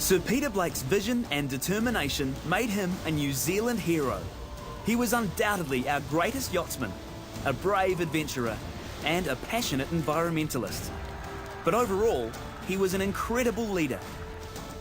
Sir Peter Blake's vision and determination made him a New Zealand hero. He was undoubtedly our greatest yachtsman, a brave adventurer, and a passionate environmentalist. But overall, he was an incredible leader.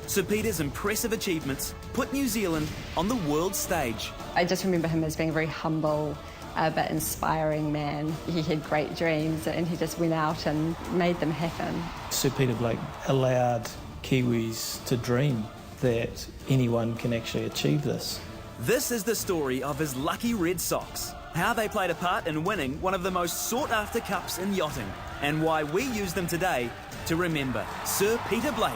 Sir Peter's impressive achievements put New Zealand on the world stage. I just remember him as being a very humble but inspiring man. He had great dreams and he just went out and made them happen. Sir Peter Blake allowed Kiwis to dream that anyone can actually achieve this. This is the story of his lucky Red Sox, how they played a part in winning one of the most sought-after cups in yachting, and why we use them today to remember Sir Peter Blake.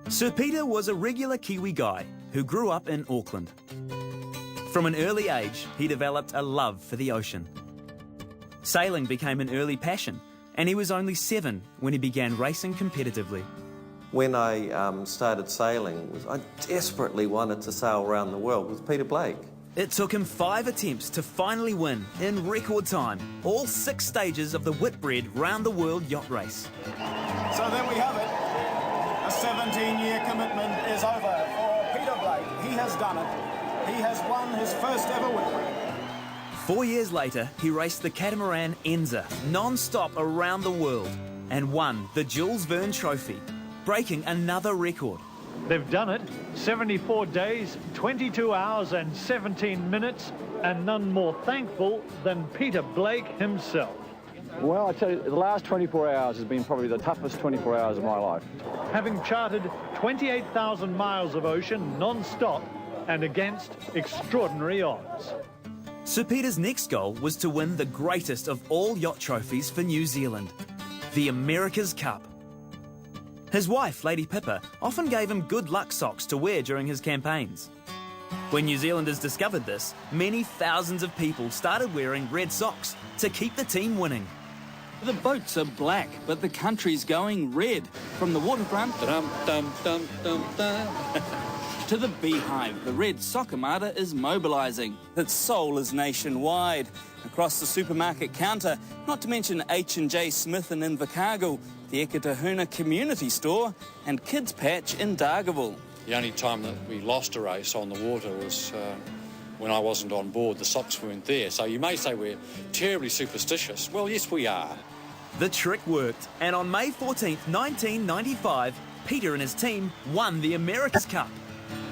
Sir Peter was a regular Kiwi guy who grew up in Auckland. From an early age, he developed a love for the ocean. Sailing became an early passion, and he was only 7 when he began racing competitively. When I started sailing, I desperately wanted to sail around the world with Peter Blake. It took him 5 attempts to finally win, in record time, all 6 stages of the Whitbread Round the World Yacht Race. So there we have it. A 17-year commitment is over for Peter Blake. He has done it. He has won his first ever Whitbread. 4 years later, he raced the catamaran Enza non-stop around the world and won the Jules Verne Trophy, breaking another record. They've done it. 74 days, 22 hours and 17 minutes, and none more thankful than Peter Blake himself. Well, I tell you, the last 24 hours has been probably the toughest 24 hours of my life. Having charted 28,000 miles of ocean non-stop and against extraordinary odds. Sir Peter's next goal was to win the greatest of all yacht trophies for New Zealand, the America's Cup. His wife, Lady Pippa, often gave him good luck socks to wear during his campaigns. When New Zealanders discovered this, many thousands of people started wearing red socks to keep the team winning. The boats are black, but the country's going red. From the waterfront to the beehive, the Red Sock Armada is mobilising. Its soul is nationwide. Across the supermarket counter, not to mention H&J Smith in Invercargill, the Eketahuna Community Store, and Kids Patch in Dargaville. The only time that we lost a race on the water was when I wasn't on board. The socks weren't there. So you may say we're terribly superstitious. Well, yes, we are. The trick worked, and on May 14th, 1995, Peter and his team won the America's Cup.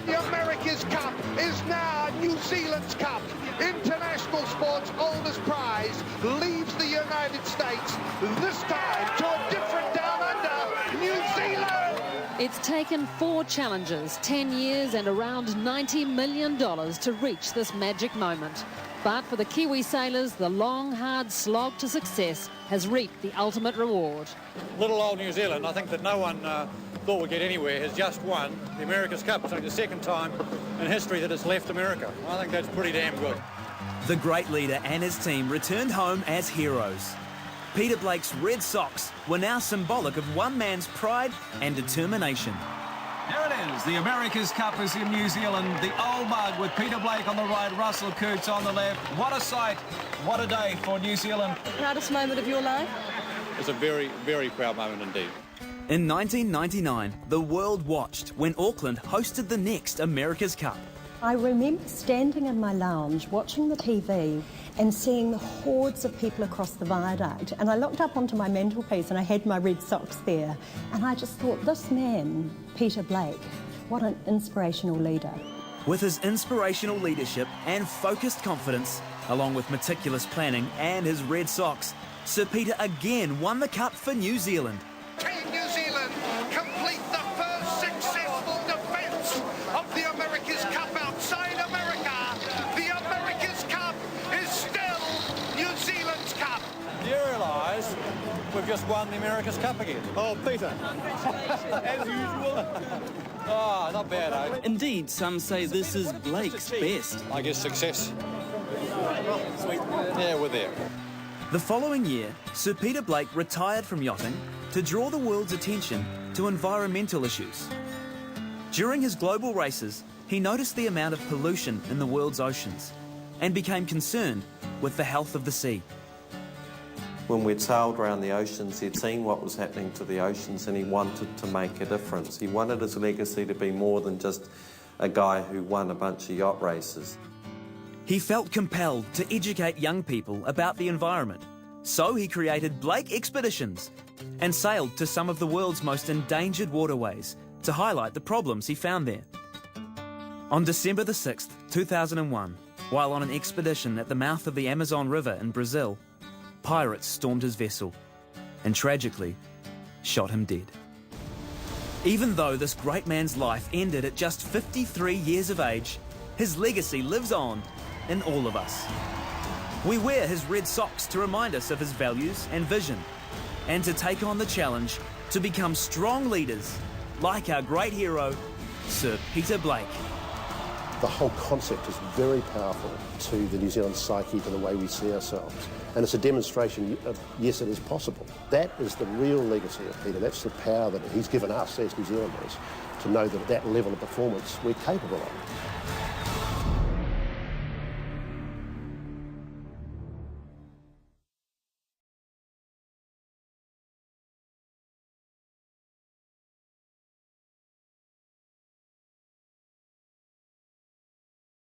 The America's Cup is now New Zealand's Cup. International sport's oldest prize leaves the United States, this time to a different down under, New Zealand. It's taken 4 challenges, 10 years and around $90 million to reach this magic moment. But for the Kiwi sailors, the long, hard slog to success has reaped the ultimate reward. Little old New Zealand, I think that no one thought we'd get anywhere, has just won the America's Cup. It's only the second time in history that it's left America. I think that's pretty damn good. The great leader and his team returned home as heroes. Peter Blake's red socks were now symbolic of one man's pride and determination. There it is. The America's Cup is in New Zealand. The old mug with Peter Blake on the right, Russell Coots on the left. What a sight. What a day for New Zealand. The proudest moment of your life? It's a very, very proud moment indeed. In 1999, the world watched when Auckland hosted the next America's Cup. I remember standing in my lounge watching the TV and seeing hordes of people across the viaduct, and I looked up onto my mantelpiece and I had my red socks there, and I just thought, this man, Peter Blake, what an inspirational leader. With his inspirational leadership and focused confidence, along with meticulous planning and his red socks, Sir Peter again won the cup for New Zealand. Team New Zealand complete the first successful defence of the America's Cup outside America. The America's Cup is still New Zealand's Cup. Do you realise we've just won the America's Cup again? Oh, Peter. As usual. Oh, not bad, eh? Indeed, some say this is Blake's best. I guess success. Sweet. Yeah, we're there. The following year, Sir Peter Blake retired from yachting to draw the world's attention to environmental issues. During his global races, he noticed the amount of pollution in the world's oceans and became concerned with the health of the sea. When we'd sailed around the oceans, he'd seen what was happening to the oceans and he wanted to make a difference. He wanted his legacy to be more than just a guy who won a bunch of yacht races. He felt compelled to educate young people about the environment, so he created Blake Expeditions and sailed to some of the world's most endangered waterways to highlight the problems he found there. On December the 6th, 2001, while on an expedition at the mouth of the Amazon River in Brazil, pirates stormed his vessel and tragically shot him dead. Even though this great man's life ended at just 53 years of age, his legacy lives on in all of us. We wear his red socks to remind us of his values and vision, and to take on the challenge to become strong leaders like our great hero, Sir Peter Blake. The whole concept is very powerful to the New Zealand psyche, to the way we see ourselves. And it's a demonstration of, yes, it is possible. That is the real legacy of Peter. That's the power that he's given us as New Zealanders, to know that at that level of performance we're capable of.